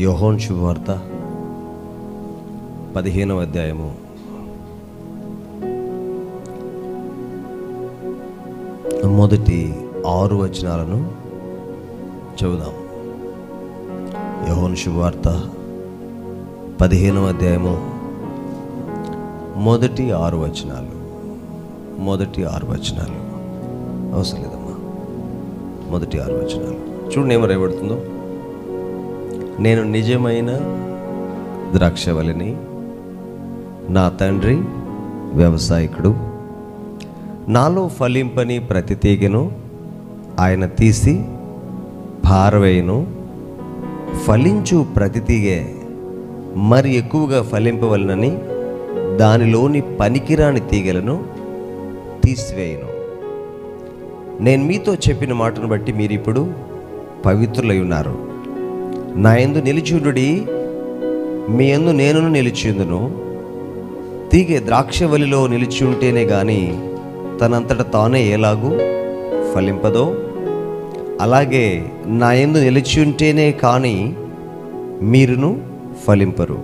యోహాను శుభవార్త 15వ అధ్యాయము మొదటి 6 వచనాలను చదువుదాం. యోహాను శుభవార్త 15వ అధ్యాయము మొదటి 6 వచనాలు. అవసరం లేదమ్మా. మొదటి 6 వచనాలు చూడండి ఏమో రాయబడుతుందో. నేను నిజమైన ద్రాక్షవల్లిని, నా తండ్రి వ్యవసాయకుడు. నాలో ఫలింపని ప్రతి తీగను ఆయన తీసి పారవేయును. ఫలించు ప్రతి తీగె మరి ఎక్కువగా ఫలింపవలనని దానిలోని పనికిరాని తీగలను తీసివేయును. నేను మీతో చెప్పిన మాటను బట్టి మీరు ఇప్పుడు పవిత్రులై ఉన్నారు. నా యందు నిలిచియుండుడి, మీ యందు నేనును నిలిచియుందును. తీగె ద్రాక్షవల్లిలో నిలిచి ఉంటేనే గాని తనంతట తానే ఎలాగూ ఫలింపదో, అలాగే నా యందు నిలిచి ఉంటేనే కానీ మీరును ఫలింపరు.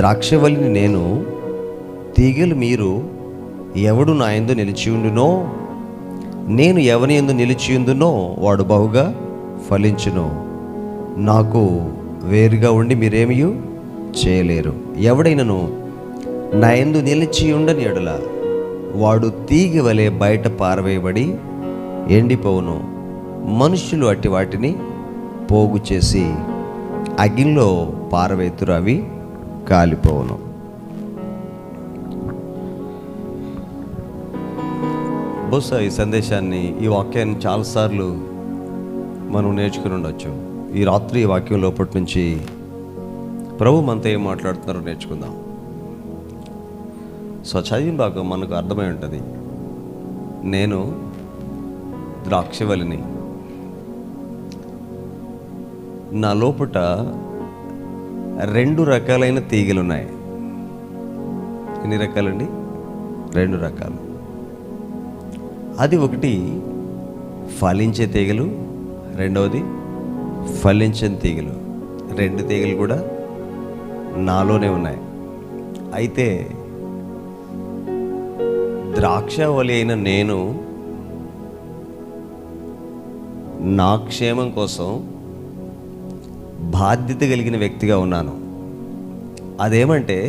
ద్రాక్షవల్లిని నేను, తీగలు మీరు. ఎవడు నా యందు నిలిచియుండునో, నేను ఎవని యందు నిలిచియుందునో వాడు బహుగా ఫలించును. నాకు వేరుగా ఉండి మీరేమీ చేయలేరు. ఎవడైనను నా యందు నిలిచి ఉండని ఎడల వాడు తీగ వలె బయట పారవేయబడి ఎండిపోవును. మనుష్యులు అట్టి వాటిని పోగు చేసి అగ్నిలో పారవేతురు, అవి కాలిపోవును. బహుశా ఈ సందేశాన్ని, ఈ వాక్యాన్ని చాలాసార్లు మనం నేర్చుకుని ఉండొచ్చు. ఈ రాత్రి ఈ వాక్యం లోపటి నుంచి ప్రభు మనతో ఏం మాట్లాడుతున్నారో నేర్చుకుందాం. సో చదివిన భాగం మనకు అర్థమై ఉంటుంది. నేను ద్రాక్షవల్లిని, నా లోపట 2 రకాలైన తీగలు ఉన్నాయి. ఎన్ని రకాలండి? 2 రకాలు. అది ఒకటి ఫలించే తీగలు, రెండవది ఫలించని తీగలు. 2 తీగలు కూడా నాలోనే ఉన్నాయి. అయితే ద్రాక్షవల్లి అయిన నేను నా క్షేమం కోసం బాధ్యత కలిగిన వ్యక్తిగా ఉన్నాను. అదేమంటే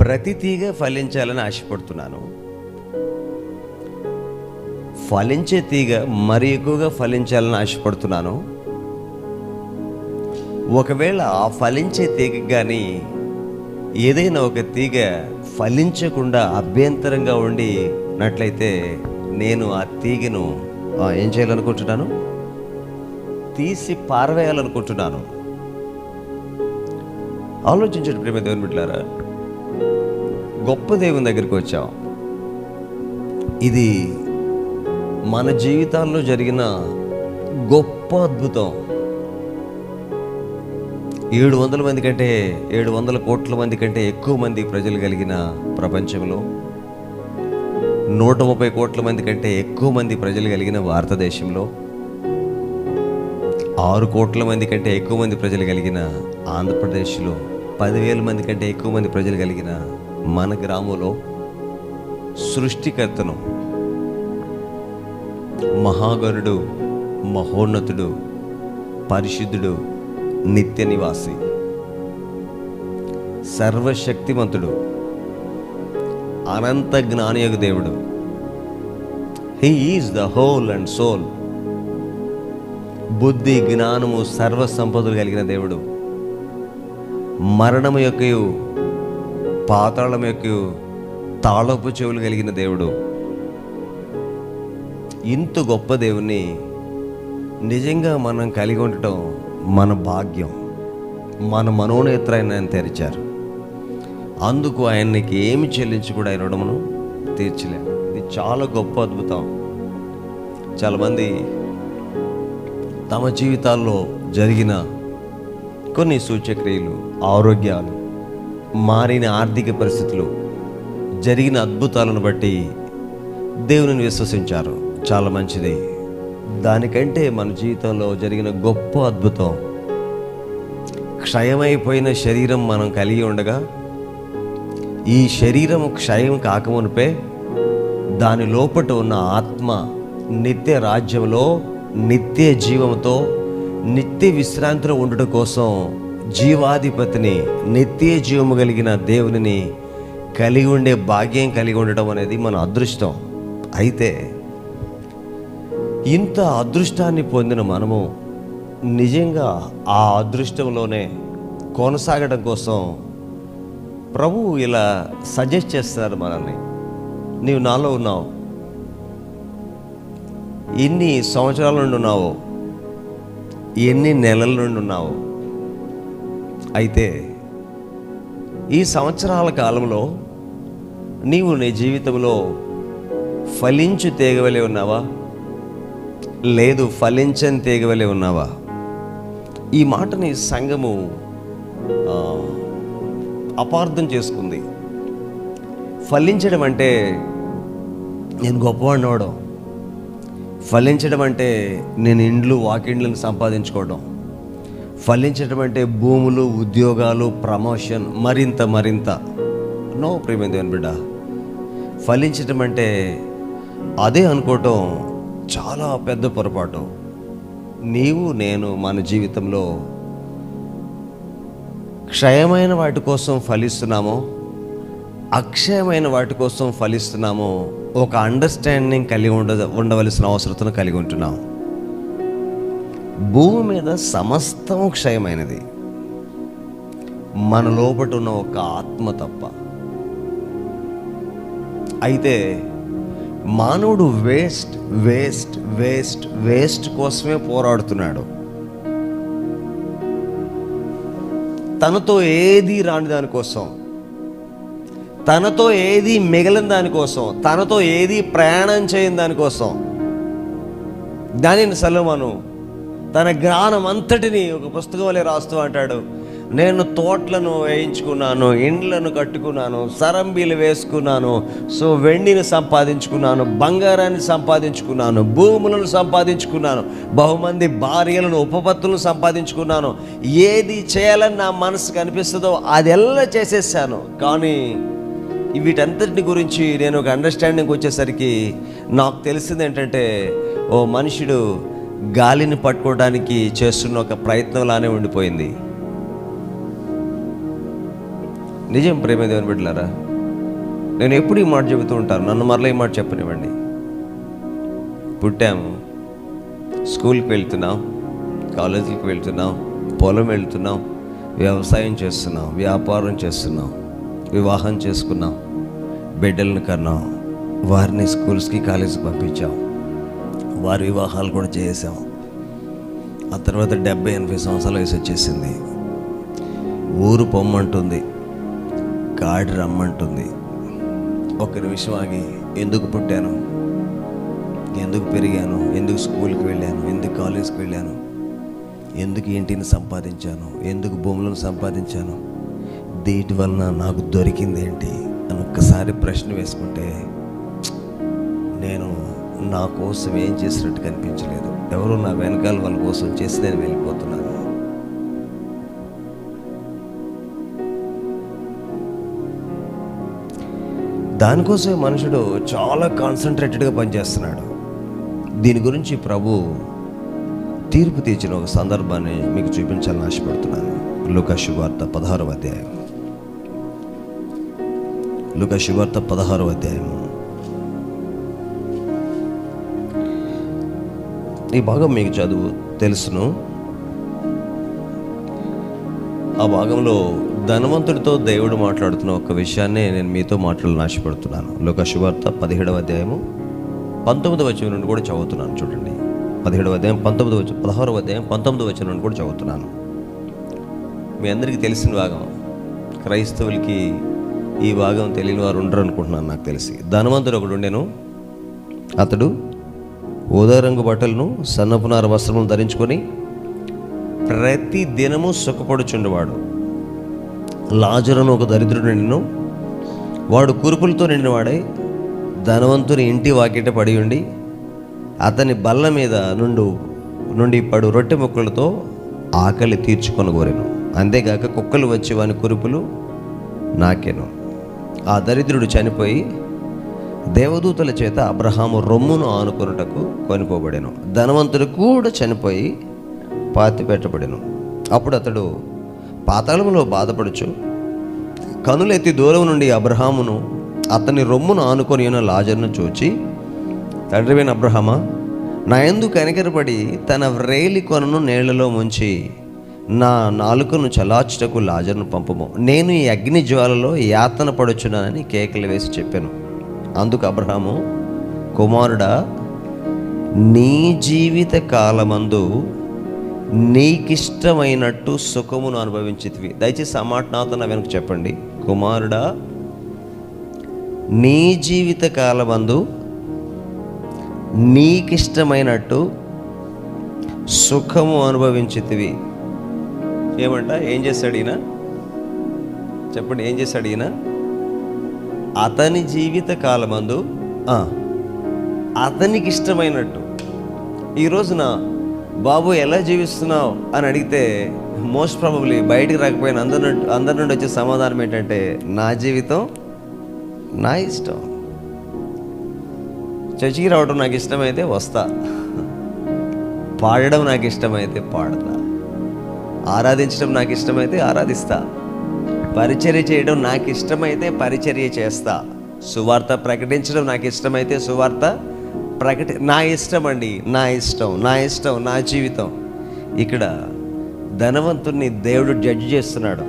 ప్రతి తీగ ఫలించాలని ఆశపడుతున్నాను. ఫలించే తీగ మరి ఎక్కువగా ఫలించాలని ఆశపడుతున్నాను. ఒకవేళ ఆ ఫలించే తీగ కానీ ఏదైనా ఒక తీగ ఫలించకుండా అభ్యంతరంగా ఉండినట్లయితే నేను ఆ తీగను ఏం చేయాలనుకుంటున్నాను? తీసి పారవేయాలనుకుంటున్నాను. ఆలోచించండి ప్రేమ దేవుని బిడ్డలారా, గొప్ప దేవుని దగ్గరికి వచ్చాం. ఇది మన జీవితాల్లో జరిగిన గొప్ప అద్భుతం. 700 కోట్ల మంది కంటే ఎక్కువ మంది ప్రజలు కలిగిన ప్రపంచంలో, 130 కోట్ల మంది కంటే ఎక్కువ మంది ప్రజలు కలిగిన భారతదేశంలో, 6 కోట్ల మంది కంటే ఎక్కువ మంది ప్రజలు కలిగిన ఆంధ్రప్రదేశ్లో, 10,000 మంది కంటే ఎక్కువ మంది ప్రజలు కలిగిన మన గ్రామంలో సృష్టికర్తను, మహాగణుడు, మహోన్నతుడు, పరిశుద్ధుడు, నిత్య నివాసి, సర్వశక్తిమంతుడు, అనంత జ్ఞానియగు దేవుడు. He is the whole and soul. బుద్ధి, జ్ఞానము, సర్వ సంపదలు కలిగిన దేవుడు. మరణము యొక్కయు పాతాళం యొక్కయు తాళపు చెవులు కలిగిన దేవుడు. ఇంత గొప్ప దేవుణ్ణి నిజంగా మనం కలిగి ఉండటం మన భాగ్యం. మన మనోనేత్రాన్ని ఆయన తెరిచారు. అందుకు ఆయనకి ఏమి చెల్లించి కూడా ఆయన రుణమును తీర్చలేము. ఇది చాలా గొప్ప అద్భుతం. చాలామంది తమ జీవితాల్లో జరిగిన కొన్ని సూచక్రియలు, ఆరోగ్యాలు, మారిన ఆర్థిక పరిస్థితులు, జరిగిన అద్భుతాలను బట్టి దేవునిని విశ్వసించారు. చాలా మంచిది. దానికంటే మన జీవితంలో జరిగిన గొప్ప అద్భుతం, క్షయమైపోయిన శరీరం మనం కలిగి ఉండగా ఈ శరీరం క్షయం కాకమునిపే దాని లోపట ఉన్న ఆత్మ నిత్య రాజ్యంలో నిత్య జీవంతో నిత్య విశ్రాంతిలో ఉండటం కోసం జీవాధిపతిని, నిత్య జీవము కలిగిన దేవునిని కలిగి ఉండే భాగ్యం కలిగి ఉండటం అనేది మన అదృష్టం. అయితే ఇంత అదృష్టాన్ని పొందిన మనము నిజంగా ఆ అదృష్టంలోనే కొనసాగడం కోసం ప్రభువు ఇలా సజెస్ట్ చేస్తున్నారు మనల్ని. నీవు నాలో ఉన్నావు, ఎన్ని సంవత్సరాల నుండి ఉన్నావో, ఎన్ని నెలల నుండి ఉన్నావో, అయితే ఈ సంవత్సరాల కాలంలో నీవు నీ జీవితంలో ఫలించు తీగవలే ఉన్నావా, లేదు ఫలించని తీగవలే ఉన్నావా? ఈ మాటని సంఘము అపార్థం చేసుకుంది. ఫలించడం అంటే నేను గొప్పవాడిని అవడం, ఫలించడం అంటే నేను ఇండ్లు వాకిండ్లను సంపాదించుకోవడం, ఫలించడం అంటే భూములు, ఉద్యోగాలు, ప్రమోషన్, మరింత నో ప్రియమైన దేవుని బిడ్డ. ఫలించడం అంటే అదే అనుకోవటం చాలా పెద్ద పొరపాటు. నీవు నేను మన జీవితంలో క్షయమైన వాటి కోసం ఫలిస్తున్నామో, అక్షయమైన వాటి కోసం ఫలిస్తున్నామో ఒక అండర్స్టాండింగ్ కలిగి ఉండవలసిన అవసరతను కలిగి ఉంటున్నాం. భూమి మీద సమస్తం క్షయమైనది, మన లోపట ఉన్న ఒక ఆత్మ తప్ప. అయితే మానవుడు వేస్ట్ కోసమే పోరాడుతున్నాడు. తనతో ఏది రాని దానికోసం, తనతో ఏది మిగిలిన దానికోసం, తనతో ఏది ప్రయాణం చేయని దానికోసం. దానిని సొలొమోను తన జ్ఞానం అంతటిని ఒక పుస్తకం వలె రాస్తూ అంటాడు, నేను తోటలను వేయించుకున్నాను, ఇండ్లను కట్టుకున్నాను, సరంబీలు వేసుకున్నాను, సో వెండిని సంపాదించుకున్నాను, బంగారాన్ని సంపాదించుకున్నాను, భూములను సంపాదించుకున్నాను, బహుమంది భార్యలను, ఉపపత్తులను సంపాదించుకున్నాను. ఏది చేయాలని నా మనసుకు అనిపిస్తుందో అదెల్లా చేసేసాను. కానీ వీటంతటిని గురించి నేను ఒక అండర్స్టాండింగ్ వచ్చేసరికి నాకు తెలిసింది ఏంటంటే, ఓ మనుషుడు గాలిని పట్టుకోవడానికి చేస్తున్న ఒక ప్రయత్నంలానే ఉండిపోయింది. నిజం ప్రేమ దేవుని బిడ్డలారా, నేను ఎప్పుడు ఈ మాట చెబుతూ ఉంటాను, నన్ను మరలా ఈ మాట చెప్పనివ్వండి. పుట్టాము, స్కూల్కి వెళ్తున్నాం, కాలేజీకి వెళ్తున్నాం, పొలం వెళ్తున్నాం, వ్యవసాయం చేస్తున్నాం, వ్యాపారం చేస్తున్నాం, వివాహం చేసుకున్నాం, బిడ్డలను కన్నాం, వారిని స్కూల్స్కి కాలేజీకి పంపించాం, వారి వివాహాలు కూడా చేసాం. ఆ తర్వాత 70-80 సంవత్సరాల వయసు వచ్చేసింది. ఊరు పొమ్మంటుంది, గాడి రమ్మంటుంది. ఒక నిమిషం ఆగి, ఎందుకు పుట్టాను, ఎందుకు పెరిగాను, ఎందుకు స్కూల్కి వెళ్ళాను, ఎందుకు కాలేజ్కి వెళ్ళాను, ఎందుకు ఇంటిని సంపాదించాను, ఎందుకు భూములను సంపాదించాను, దీటి వలన నాకు దొరికింది ఏంటి అని ఒక్కసారి ప్రశ్న వేసుకుంటే నేను నా కోసం ఏం చేసినట్టు కనిపించలేదు. ఎవరు నా వెనకాల వాళ్ళ కోసం చేసి నేను వెళ్ళిపోతున్నాను. దానికోసమే మనుషుడు చాలా కాన్సన్ట్రేటెడ్గా పనిచేస్తున్నాడు. దీని గురించి ప్రభు తీర్పు తీర్చిన ఒక సందర్భాన్ని మీకు చూపించాలని ఆశపడుతున్నాను. లూకా శుభవార్త 16వ అధ్యాయం. లూకా శుభవార్త 16వ అధ్యాయం. ఈ భాగం మీకు చదువు తెలుసును. ఆ భాగంలో ధనవంతుడితో దేవుడు మాట్లాడుతున్న ఒక విషయాన్ని నేను మీతో మాట్లాడాలని ఆశపడుతున్నాను. లూకా శుభవార్త 17వ అధ్యాయము 19వ వచనం నుండి కూడా చదువుతున్నాను. చూడండి, 17వ అధ్యాయం 16వ అధ్యాయం 19వ వచనం నుండి కూడా చదువుతున్నాను. మీ అందరికీ తెలిసిన భాగం, క్రైస్తవులకి ఈ భాగం తెలియని వారు ఉండరు అనుకుంటున్నాను నాకు తెలిసి. ధనవంతుడు ఒకడు ఉండెను, అతడు ఊదా రంగు బట్టలను సన్నపునార వస్త్రములను ధరించుకొని ప్రతి దినము సుఖపడుచుండేవాడు. లాజరును ఒక దరిద్రుడు నిండును, వాడు కురుపులతో నిండినవాడై ధనవంతుని ఇంటి వాకిట పడి ఉండి అతని బల్ల మీద నుండి పడు రొట్టె ముక్కలతో ఆకలి తీర్చుకొని కోరెను. అంతేగాక కుక్కలు వచ్చి వాని కురుపులు నాకెను. ఆ దరిద్రుడు చనిపోయి దేవదూతల చేత అబ్రహాము రొమ్మును ఆనుకొనుటకు కొనిపోబడెను. ధనవంతుడు కూడా చనిపోయి పాతి పెట్టబడెను. అప్పుడు అతడు పాతాళంలో బాధపడుచు కనులెత్తి దూరం నుండి అబ్రహామును అతని రొమ్మును ఆనుకొని ఉన్న లాజరును చూచి, తండ్రివైన అబ్రహామా, నా యందు కనికరపడి తన వ్రేలి కొనను నీళ్లలో ముంచి నా నాలుకను చలార్చుటకు లాజరును పంపము. నేను ఈ అగ్ని జ్వాలలో యాతన పడుచున్నానని కేకలు వేసి చెప్పాను. అందుకు అబ్రహాము, కుమారుడా, నీ జీవిత కాలమందు నీకిష్టమైనట్టు సుఖమును అనుభవించితివి. దయచేసి ఆ మాట నాతో వెనక్కి చెప్పండి. కుమారుడా, నీ జీవిత కాలమందు నీకిష్టమైనట్టు సుఖము అనుభవించితివి. ఏమంట? ఏం చేశాడు ఈయన? చెప్పండి, ఏం చేశాడు ఈయన? అతని జీవిత కాలమందు అతనికి ఇష్టమైనట్టు. ఈ రోజున బాబు ఎలా జీవిస్తున్నావు అని అడిగితే మోస్ట్ ప్రాబబ్లీ బయటికి రాకపోయిన అందరి నుండి వచ్చే సమాధానం ఏంటంటే, నా జీవితం నా ఇష్టం. చర్చికి రావడం నాకు ఇష్టమైతే వస్తా, పాడడం నాకు ఇష్టమైతే పాడతా, ఆరాధించడం నాకు ఇష్టమైతే ఆరాధిస్తా, పరిచర్య చేయడం నాకు ఇష్టమైతే పరిచర్య చేస్తా, సువార్త ప్రకటించడం నాకు ఇష్టమైతే సువార్త నా ఇష్టం అండి, నా ఇష్టం, నా ఇష్టం, నా జీవితం. ఇక్కడ ధనవంతుడిని దేవుడు జడ్జి చేస్తున్నాడు.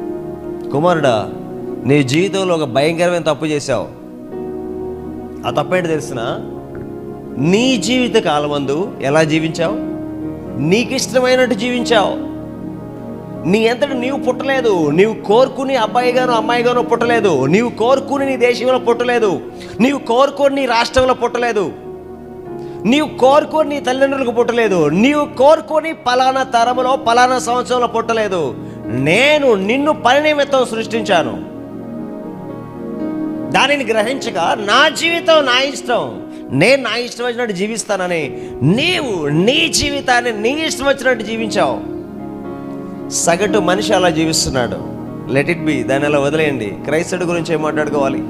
కుమారుడా, నీ జీవితంలో ఒక భయంకరమైన తప్పు చేశావు. ఆ తప్పేంటి తెలిసిన? నీ జీవిత కాలమందు ఎలా జీవించావు? నీకు ఇష్టమైనట్టు జీవించావు. నీ అంతటి నీవు పుట్టలేదు. నీవు కోరుకుని అబ్బాయిగానో అమ్మాయిగానో పుట్టలేదు. నీవు కోరుకుని నీ దేశంలో పుట్టలేదు. నీవు కోరుకొని నీ రాష్ట్రంలో పుట్టలేదు. నీవు కోరుకొని నీ తల్లిదండ్రులకు పుట్టలేదు. నీవు కోరుకొని పలానా తరములో పలానా సంవత్సరంలో పుట్టలేదు. నేను నిన్ను పని నిమిత్తం సృష్టించాను. దానిని గ్రహించగా నా జీవితం నా ఇష్టం, నేను నా ఇష్టం వచ్చినట్టు జీవిస్తానని నీవు నీ జీవితాన్ని నీ ఇష్టం వచ్చినట్టు జీవించావు. సగటు మనిషి అలా జీవిస్తున్నాడు. లెట్ ఇట్ బి, దాన్ని అలా వదిలేయండి. క్రైస్తవుడి గురించి ఏం మాట్లాడుకోవాలి?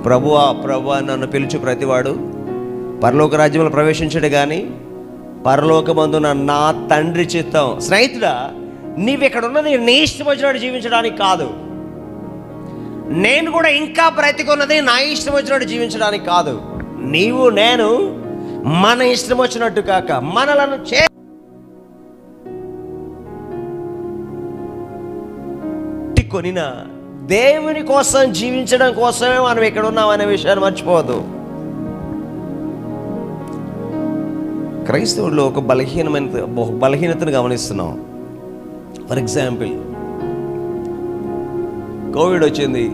ప్రభువా ప్రభువా నన్ను పిలుచు ప్రతివాడు పరలోక రాజ్యంలో ప్రవేశించడు కానీ పరలోకమందున నా తండ్రి చిత్తం. స్నేహితుడా, నీవు ఇక్కడ ఉన్నది నీ ఇష్టం వచ్చినట్టు జీవించడానికి కాదు. నేను కూడా ఇంకా బ్రతికున్నది నా ఇష్టం వచ్చినట్టు జీవించడానికి కాదు. నీవు నేను మన ఇష్టం వచ్చినట్టు కాక మనలను కొనిన దేవుని కోసం జీవించడం కోసమే మనం ఇక్కడ ఉన్నాం అనే విషయాన్ని మర్చిపోవద్దు. క్రైస్తవుల్లో ఒక బలహీనతను గమనిస్తున్నాం. ఫర్ ఎగ్జాంపుల్, కోవిడ్ వచ్చింది.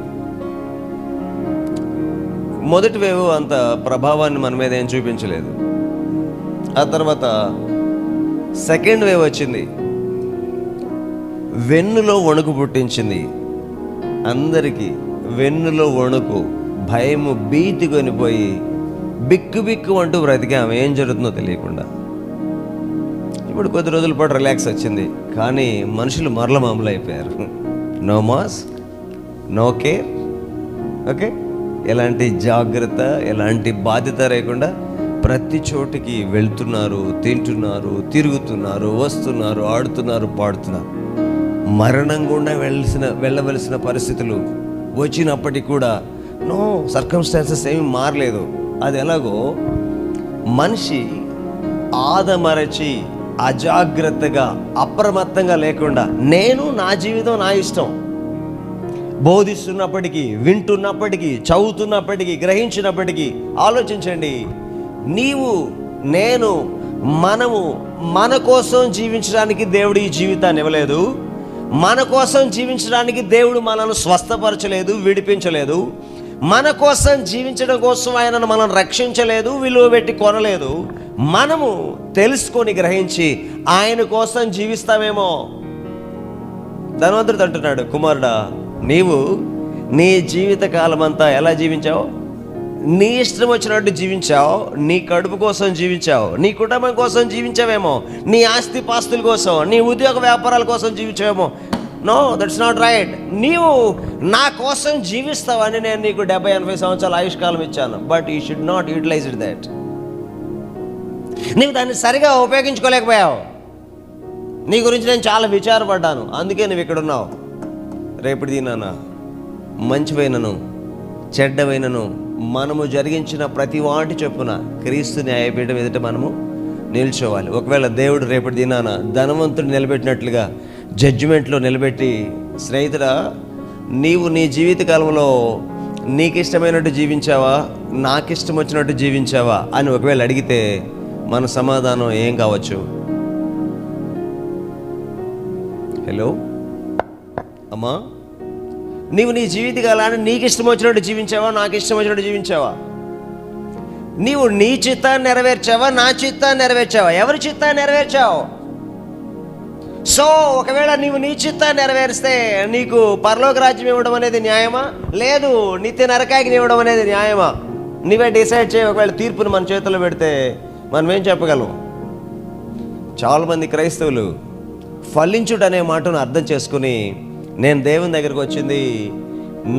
మొదటి వేవ్ అంత ప్రభావాన్ని మన మీద ఏం చూపించలేదు. ఆ తర్వాత సెకండ్ వేవ్ వచ్చింది, వెన్నులో వణుకు పుట్టించింది. అందరికీ వెన్నులో వణుకు, భయము, భీతి కొనిపోయి బిక్కు బిక్కు అంటూ బ్రతికాము, ఏం జరుగుతుందో తెలియకుండా. ఇప్పుడు కొద్ది రోజుల పాటు రిలాక్స్ వచ్చింది, కానీ మనుషులు మరల మామూలు అయిపోయారు. No mask, no care. Okay, ఎలాంటి జాగ్రత్త, ఎలాంటి బాధ్యత లేకుండా ప్రతి చోటికి వెళ్తున్నారు, తింటున్నారు, తిరుగుతున్నారు, వస్తున్నారు, ఆడుతున్నారు, పాడుతున్నారు. మరణం గుండా వెళ్ళవలసిన పరిస్థితులు వచ్చినప్పటికీ కూడా నో సర్కమ్స్టాన్సెస్ ఏమీ మారలేదు. అది ఎలాగో మనిషి ఆదమరచి అజాగ్రత్తగా అప్రమత్తంగా లేకుండా నేను నా జీవితం నా ఇష్టం బోధిస్తున్నప్పటికీ, వింటున్నప్పటికీ, చదువుతున్నప్పటికీ, గ్రహించినప్పటికీ ఆలోచించండి. నీవు, నేను, మనము మన కోసం జీవించడానికి దేవుడు ఈ జీవితాన్ని ఇవ్వలేదు. మన కోసం జీవించడానికి దేవుడు మనల్ని స్వస్థపరచలేదు, విడిపించలేదు. మన కోసం జీవించడం కోసం ఆయనను మనం రక్షించలేదు, విలువ పెట్టి కొనలేదు. మనము తెలుసుకొని గ్రహించి ఆయన కోసం జీవిస్తామేమో. ధనవంతుడు అంటున్నాడు, కుమారుడా, నీవు నీ జీవిత కాలం అంతా ఎలా జీవించావు? నీ ఇష్టం వచ్చినట్టు జీవించావు, నీ కడుపు కోసం జీవించావు, నీ కుటుంబం కోసం జీవించావేమో, నీ ఆస్తి పాస్తుల కోసం, నీ ఉద్యోగ వ్యాపారాల కోసం జీవించావేమో. No, that's not right. నీవు నా కోసం జీవిస్తావని నేను నీకు 70-80 సంవత్సరాల ఆయుష్కాలం ఇచ్చాను. But you should not utilise it that. నీవు దాన్ని సరిగా ఉపయోగించుకోలేకపోయావు. నీ గురించి నేను చాలా విచారపడ్డాను, అందుకే నువ్వు ఇక్కడ ఉన్నావు. రేపటి దినాన మంచివైనను చెడ్డవైనను మనము జరిగించిన ప్రతి వాటి చొప్పున క్రీస్తు న్యాయపీఠం ఎదుట మనము నిల్చోవాలి. ఒకవేళ దేవుడు రేపటి దినాన ధనవంతుడు నిలబెట్టినట్లుగా జడ్జిమెంట్లో నిలబెట్టి, స్నేహితుడా నీవు నీ జీవితకాలంలో నీకు ఇష్టమైనట్టు జీవించావా, నాకు ఇష్టం వచ్చినట్టు జీవించావా అని ఒకవేళ అడిగితే మన సమాధానం ఏం కావచ్చు? హలో అమ్మా, నీవు నీ జీవితకాలాన్ని నీకు ఇష్టం వచ్చినట్టు జీవించావా, నాకు ఇష్టం వచ్చినట్టు జీవించావా? నీవు నీ చిత్తాన్ని నెరవేర్చావా, నా చిత్తాన్ని నెరవేర్చావా? ఎవరి చిత్తాన్ని నెరవేర్చావు? సో ఒకవేళ నీవు నీ చిత్తాన్ని నెరవేరిస్తే నీకు పరలోక రాజ్యం ఇవ్వడం అనేది న్యాయమా? లేదు, నిత్య నరకానికి ఇవ్వడం అనేది న్యాయమా? నీవే డిసైడ్ చేయి. ఒకవేళ తీర్పును మన చేతుల్లో పెడితే మనం ఏం చెప్పగలం? చాలామంది క్రైస్తవులు ఫలించుట అనే మాటను అర్థం చేసుకుని, నేను దేవుని దగ్గరకు వచ్చింది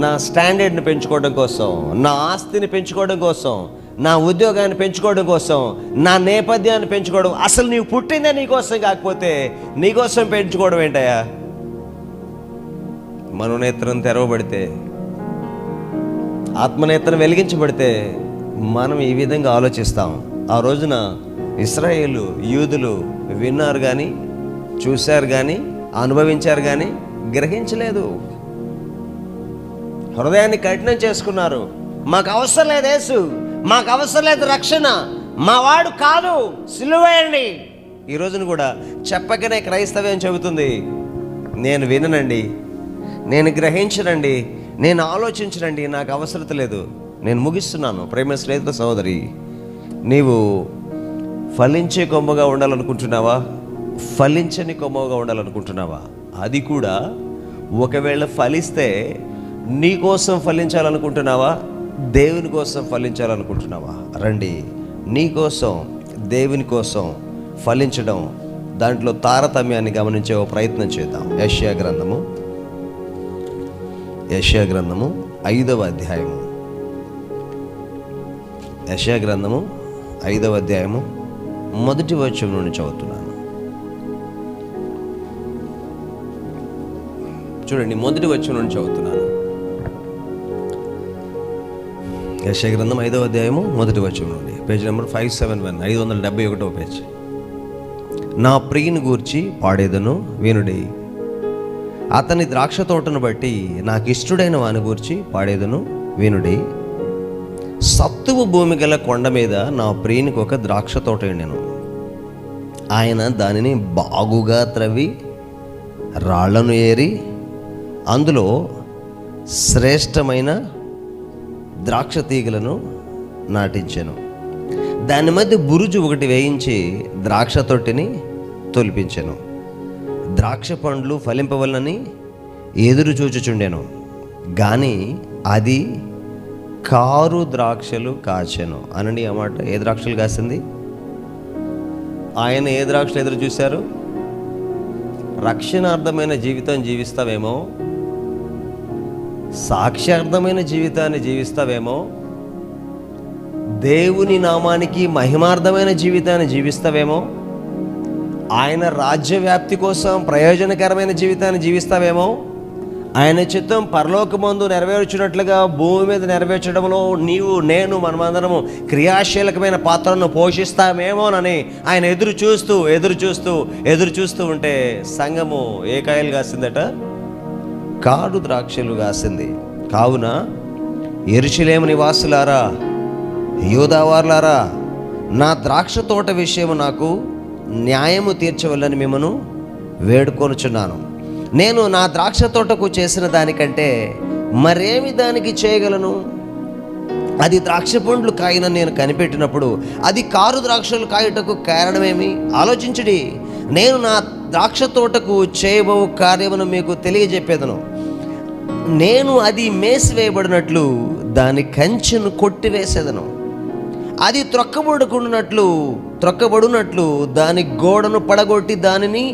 నా స్టాండర్డ్ని పెంచుకోవడం కోసం, నా ఆస్తిని పెంచుకోవడం కోసం, నా ఉద్యోగాన్ని పెంచుకోవడం కోసం, నా నేపథ్యాన్ని పెంచుకోవడం. అసలు నీవు పుట్టిందే నీకోసం కాకపోతే నీకోసం పెంచుకోవడం ఏంటయ్యా? మనోనేత్రం తెరవబడితే, ఆత్మనేత్రం వెలిగించబడితే మనం ఈ విధంగా ఆలోచిస్తాం. ఆ రోజున ఇశ్రాయేలు యూదులు విన్నారు కానీ, చూశారు కానీ, అనుభవించారు కానీ గ్రహించలేదు. హృదయాన్ని కఠినం చేసుకున్నారు. మాకు అవసరం లేదు యేసు, మాకు అవసరం లేదు రక్షణ, మా వాడు కాదు, సిలువేయండి. ఈ రోజున కూడా చెప్పకనే క్రైస్తవ్యం చెబుతుంది, నేను విననండి, నేను గ్రహించనండి, నేను ఆలోచించనండి, నాకు అవసరం లేదు. నేను ముగిస్తున్నాను. ప్రేమ స్నేహితుల సహోదరి, నీవు ఫలించే కొమ్మగా ఉండాలనుకుంటున్నావా, ఫలించని కొమ్మగా ఉండాలనుకుంటున్నావా? అది కూడా ఒకవేళ ఫలిస్తే నీ కోసం ఫలించాలనుకుంటున్నావా, దేవుని కోసం ఫలించాలనుకుంటున్నావా? రండి, నీ కోసం దేవుని కోసం ఫలించడం, దాంట్లో తారతమ్యాన్ని గమనించే ఓ ప్రయత్నం చేద్దాం. యెషయా గ్రంథము 5వ అధ్యాయము. యెషయా గ్రంథము 5వ అధ్యాయము మొదటి వచనం నుండి చదువుతున్నాను. చూడండి, మొదటి వచనం నుండి చదువుతున్నాను. యెషయా గ్రంథం 5వ అధ్యాయము మొదటి వచనం నుండి, పేజ్ నెంబర్ 571, 571వ పేజ్. నా ప్రియుని గూర్చి పాడేదను వినుడి, అతని ద్రాక్ష తోటను బట్టి నాకు ఇష్టడైన వాని గూర్చి పాడేదను వినుడి. సత్తువు భూమి గల కొండ మీద నా ప్రియునికి ఒక ద్రాక్ష తోట ఉండెను. ఆయన దానిని బాగుగా త్రవ్వి రాళ్లను ఏరి అందులో శ్రేష్టమైన ద్రాక్ష తీగలను నాటించెను. దాని మధ్య బురుజు ఒకటి వేయించి ద్రాక్ష తొట్టిని తొలిపించెను. ద్రాక్ష పండ్లు ఫలింపవలనని ఎదురు చూచుచుండెను, కానీ అది కారు ద్రాక్షలు కాచెను. అనండి ఆ మాట. ఏ ద్రాక్షలు కాసింది? ఆయన ఏ ద్రాక్షలు ఎదురు చూశారు? రక్షణార్థమైన జీవితం జీవిస్తావేమో, సాక్ష్యార్థమైన జీవితాన్ని జీవిస్తావేమో, దేవుని నామానికి మహిమార్థమైన జీవితాన్ని జీవిస్తావేమో, ఆయన రాజ్య వ్యాప్తి కోసం ప్రయోజనకరమైన జీవితాన్ని జీవిస్తావేమో, ఆయన చిత్తం పరలోకమందు నెరవేర్చినట్లుగా భూమి మీద నెరవేర్చడంలో నీవు నేను మనమందరము క్రియాశీలకమైన పాత్రను పోషిస్తామేమోనని ఆయన ఎదురు చూస్తూ ఉంటే సంఘము ఏ కాయలు కాసిందట? కాడు ద్రాక్షలు కాసింది. కావున యెరూషలేము నివాసులారా, యూదావారులారా, నా ద్రాక్ష తోట విషయము నాకు న్యాయము తీర్చవలని మిమ్మను వేడుకొనుచున్నాను. నేను నా ద్రాక్ష తోటకు చేసిన దానికంటే మరేమి దానికి చేయగలను? అది ద్రాక్ష పండ్లు కాయన నేను కనిపెట్టినప్పుడు అది కారు ద్రాక్షలు కాయుటకు కారణమేమి? ఆలోచించుడి. నేను నా ద్రాక్ష తోటకు చేయబో కార్యమును మీకు తెలియజెప్పేదను. నేను అది మేసివేయబడినట్లు దాని కంచెను కొట్టివేసేదను, అది త్రొక్కబడునట్లు దాని గోడను పడగొట్టి దానిని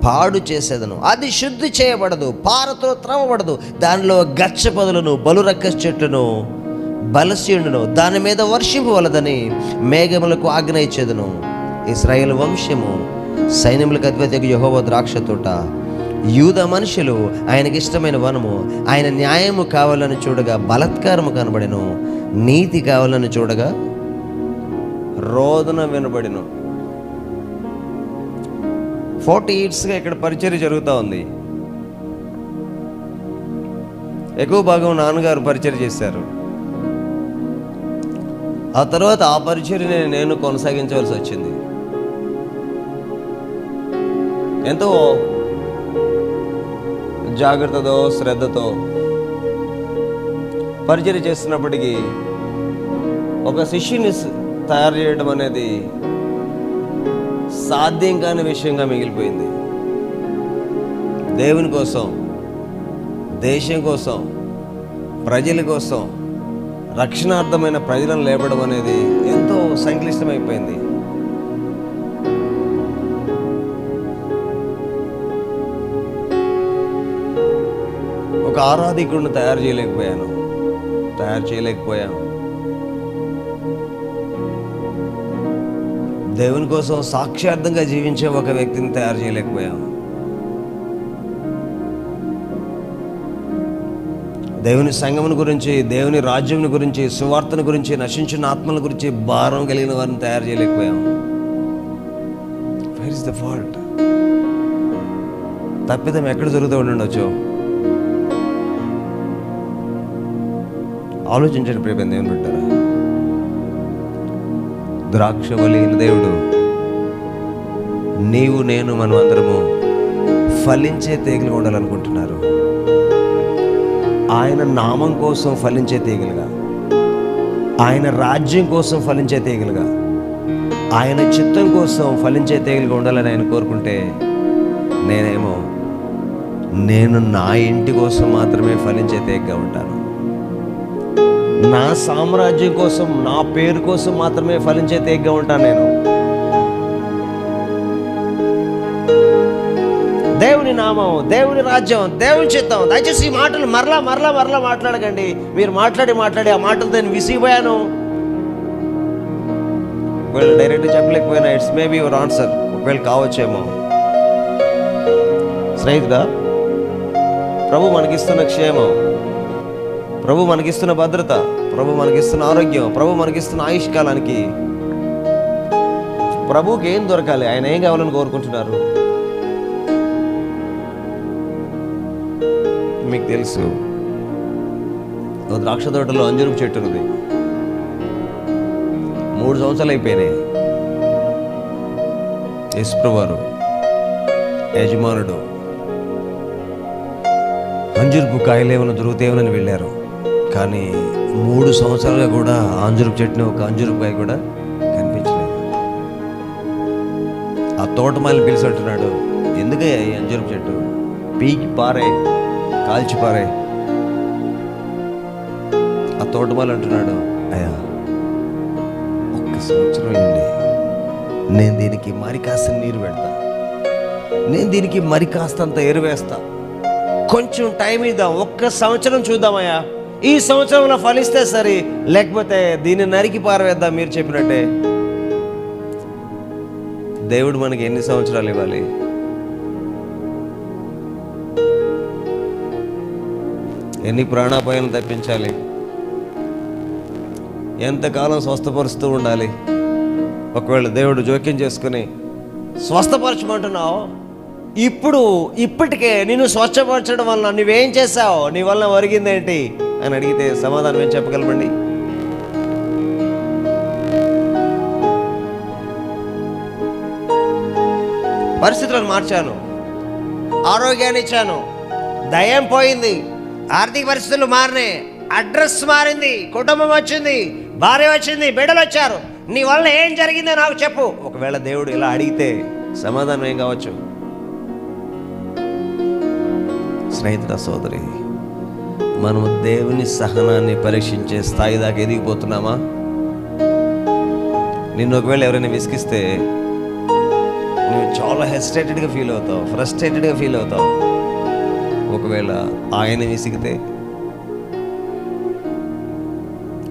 పాడు చేసేదను. అది శుద్ధి చేయబడదు, పారతో త్రవ్వబడదు. దానిలో గచ్చ పొదలను, బలురక్కస చెట్లను, బలసీయుడును దాని మీద వర్షింపవలదని మేఘములకు ఆజ్ఞ ఇచ్చేదను. ఇశ్రాయేలు వంశము సైన్యములకు అధిపతి యెహోవా ద్రాక్ష తోట, యూదా మనుషులు ఆయనకి ఇష్టమైన వనము. ఆయన న్యాయము కావాలని చూడగా బలత్కారము కనబడెను, నీతి కావాలని చూడగా రోదన వినబడెను. 40 yearsగా ఇక్కడ పరిచర్య జరుగుతూ ఉంది. ఎక్కువ భాగం నాన్నగారు పరిచర్య చేశారు. ఆ తర్వాత ఆ పరిచర్యని నేను కొనసాగించవలసి వచ్చింది. ఎంతో జాగ్రత్తతో, శ్రద్ధతో పరిచర్య చేస్తున్నప్పటికీ ఒక శిష్యుని తయారు చేయడం అనేది సాధ్యం కాని విషయంగా మిగిలిపోయింది. దేవుని కోసం, దేశం కోసం, ప్రజల కోసం, రక్షణార్థమైన ప్రజలను లేపడం అనేది ఎంతో సంక్లిష్టమైపోయింది. ఒక ఆరాధికుడిని తయారు చేయలేకపోయాను. దేవుని కోసం సాక్ష్యార్థంగా జీవించే ఒక వ్యక్తిని తయారు చేయలేకపోయాం. దేవుని సంఘముని గురించి, దేవుని రాజ్యం గురించి, సువార్తను గురించి, నశించిన ఆత్మల గురించి భారం కలిగిన వారిని తయారు చేయలేకపోయాం. Where is the fault? తప్పిదం ఎక్కడ జరుగుతూ ఉండొచ్చు? ఆలోచించండి ప్రియమైన దేవుని బిడ్డలారా. ద్రాక్షవల్లి దేవుడు, నీవు నేను మనం అందరము ఫలించే తీగలు ఉండాలనుకుంటున్నారు. ఆయన నామం కోసం ఫలించే తీగలుగా, ఆయన రాజ్యం కోసం ఫలించే తీగలుగా, ఆయన చిత్తం కోసం ఫలించే తీగలుగా ఉండాలని ఆయన కోరుకుంటే, నేను నా ఇంటి కోసం మాత్రమే ఫలించే తీగగా ఉంటాను. నా సామ్రాజ్యం కోసం, నా పేరు కోసం మాత్రమే ఫలించే తీగగా ఉంటాను నేను. దేవుని నామం, దేవుని రాజ్యం, దేవుని చిత్తం. దయచేసి ఈ మాటలు మరలా మాట్లాడకండి. మీరు మాట్లాడి ఆ మాటలు నేను విసిగిపోయాను. ఒకవేళ డైరెక్ట్గా చెప్పలేకపోయినా ఇట్స్ మేబీ యువర్ ఆన్సర్. ఒకవేళ కావచ్చేమో. స్నేహితుడా, ప్రభు మనకిస్తున్న క్షేమం, ప్రభు మనకిస్తున్న భద్రత, ప్రభు మనకిస్తున్న ఆరోగ్యం, ప్రభు మనకిస్తున్న ఆయుష్కాలానికి ప్రభువుకి ఏం దొరకాలి? ఆయన ఏం కావాలని కోరుకుంటున్నారు? మీకు తెలుసు, ద్రాక్ష తోటలో అంజూరపు చెట్టు ఉంది. 3 సంవత్సరాలు అయిపోయినాయి. యేసుప్రభువారు యజమానుడు అంజూరపు కాయలేమని దొరుకుతాయేమని వెళ్ళారు. కానీ 3 సంవత్సరాలుగా కూడా అంజూరపు చెట్టుని ఒక అంజూరపు కాయ కూడా కనిపించలేదు. ఆ తోటమాలిని పిలిచి అంటున్నాడు, ఎందుకయ్యా ఈ అంజూరపు చెట్టు? పీకి పారే, కాల్చి పారే. ఆ తోటమాలి అంటున్నాడు, అయ్యా ఒక్క సంవత్సరం అండి, నేను దీనికి మరి కాస్త నీరు పెడతా, నేను దీనికి మరి కాస్తంత ఎరువేస్తా, కొంచెం టైం ఇద్దాం, ఒక్క సంవత్సరం చూద్దామయ్యా, ఈ సంవత్సరంలో ఫలిస్తే సరే, లేకపోతే దీన్ని నరికి పారవేద్దాం మీరు చెప్పినట్టే. దేవుడు మనకి ఎన్ని సంవత్సరాలు ఇవ్వాలి? ఎన్ని ప్రాణాపాయాలను తప్పించాలి? ఎంతకాలం స్వస్థపరుస్తూ ఉండాలి? ఒకవేళ దేవుడు జోక్యం చేసుకుని స్వస్థపరచమంటున్నావు, ఇప్పటికే నిన్ను స్వచ్ఛపరచడం వల్ల నువ్వేం చేశావు, నీ వల్ల ఒరిగిందేంటి అని అడిగితే సమాధానం ఏం చెప్పగలమండి? పరిస్థితులను మార్చాను, ఆరోగ్యాన్ని ఇచ్చాను, దయ్యం పోయింది, ఆర్థిక పరిస్థితులు మారినాయి, అడ్రస్ మారింది, కుటుంబం వచ్చింది, భార్య వచ్చింది, బిడ్డలు వచ్చారు, నీ వల్ల ఏం జరిగిందో నాకు చెప్పు. ఒకవేళ దేవుడు ఇలా అడిగితే సమాధానం ఏం కావచ్చు? స్నేహితుడ, సోదరి, మనము దేవుని సహనాన్ని పరీక్షించే స్థాయి దాకా ఎదిగిపోతున్నామా? నిన్ను ఒకవేళ ఎవరైనా విసిగిస్తే నువ్వు చాలా హెసిటేటెడ్గా ఫీల్ అవుతావు, ఫ్రస్ట్రేటెడ్గా ఫీల్ అవుతావు. ఒకవేళ ఆయన విసిగితే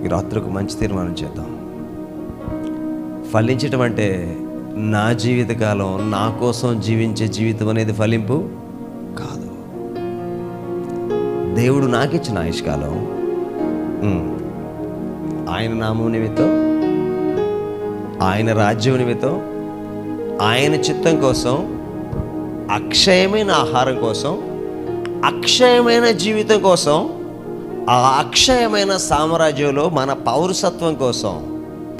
ఈ రాత్రి ఒక మంచి తీర్మానం చేద్దాం. ఫలించటం అంటే నా జీవితకాలం నా కోసం జీవించే జీవితం అనేది ఫలింపు కాదు. దేవుడు నాకు ఇచ్చిన ఆయుష్కాలం ఆయన నామం నిమిత్తం, ఆయన రాజ్యం నిమిత్తం, ఆయన చిత్తం కోసం, అక్షయమైన ఆహారం కోసం, అక్షయమైన జీవితం కోసం, ఆ అక్షయమైన సామ్రాజ్యంలో మన పౌరసత్వం కోసం,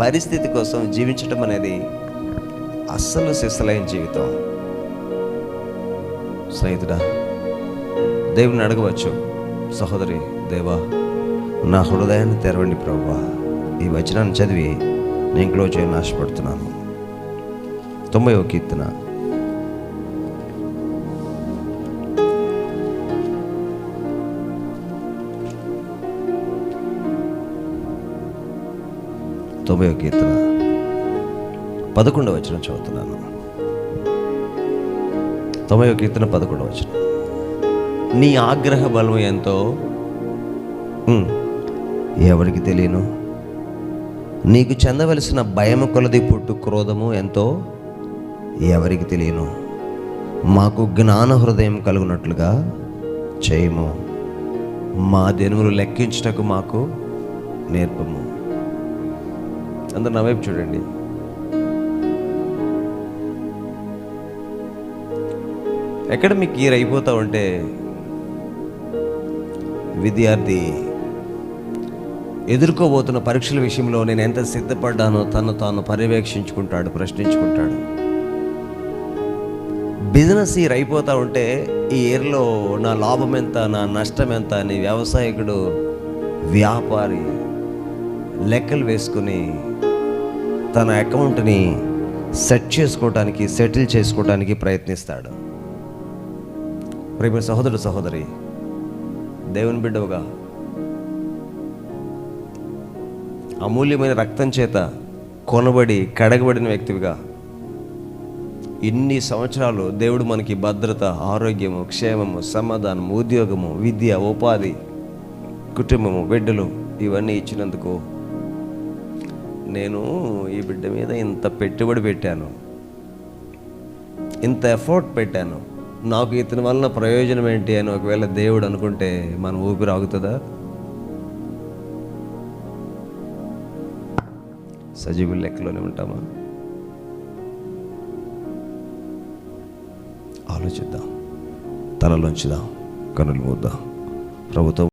పరిస్థితి కోసం జీవించటం అనేది అస్సలు సిసలైన జీవితం. స్నేహితుడా, దేవుని అడగవచ్చు, సహోదరి, దేవా నా హృదయాన్ని తెరవండి ప్రభువా. ఈ వచనాన్ని చదివి నేను క్లోజ్ చేయని ఆశపడుతున్నాను. 90వ కీర్తన 90వ కీర్తన 11వ వచనం చదువుతున్నాను. 90వ కీర్తన 11వ వచనం. నీ ఆగ్రహ బలం ఎంతో ఎవరికి తెలియను, నీకు చెందవలసిన భయము కొలది పుట్టు క్రోధము ఎంతో ఎవరికి తెలియను. మాకు జ్ఞాన హృదయం కలుగునట్లుగా చేయము, మా దినములు లెక్కించుటకు మాకు నేర్పము. అందరు నా వైపు చూడండి. ఎక్కడ మీకు ఈ అయిపోతా ఉంటే విద్యార్థి ఎదుర్కోబోతున్న పరీక్షల విషయంలో నేను ఎంత సిద్ధపడ్డానో తను తాను పర్యవేక్షించుకుంటాడు, ప్రశ్నించుకుంటాడు. బిజినెస్ ఈ అయిపోతూ ఉంటే ఈ ఇయర్లో నా లాభం ఎంత, నా నష్టం ఎంత అని వ్యవసాయకుడు, వ్యాపారి లెక్కలు వేసుకుని తన అకౌంట్ని సెటిల్ చేసుకోవడానికి ప్రయత్నిస్తాడు. ప్రియమైన సహోదరుడు, సహోదరి, దేవుని బిడ్డవుగా అమూల్యమైన రక్తం చేత కొనబడి కడగబడిన వ్యక్తివిగా ఇన్ని సంవత్సరాలు దేవుడు మనకి భద్రత, ఆరోగ్యము, క్షేమము, సమాధానము, ఉద్యోగము, విద్య, ఉపాధి, కుటుంబము, బిడ్డలు ఇవన్నీ ఇచ్చినందుకు నేను ఈ బిడ్డ మీద ఇంత పెట్టుబడి పెట్టాను, ఇంత ఎఫర్ట్ పెట్టాను, నాకు ఇతని వలన ప్రయోజనం ఏంటి అని ఒకవేళ దేవుడు అనుకుంటే మన ఊపిరి ఆగుతుందా? సజీవుల లెక్కలోనే ఉంటామా? ఆలోచిద్దాం, తలలోంచుదాం, కనులు మూద్దాం. ప్రభుత్వం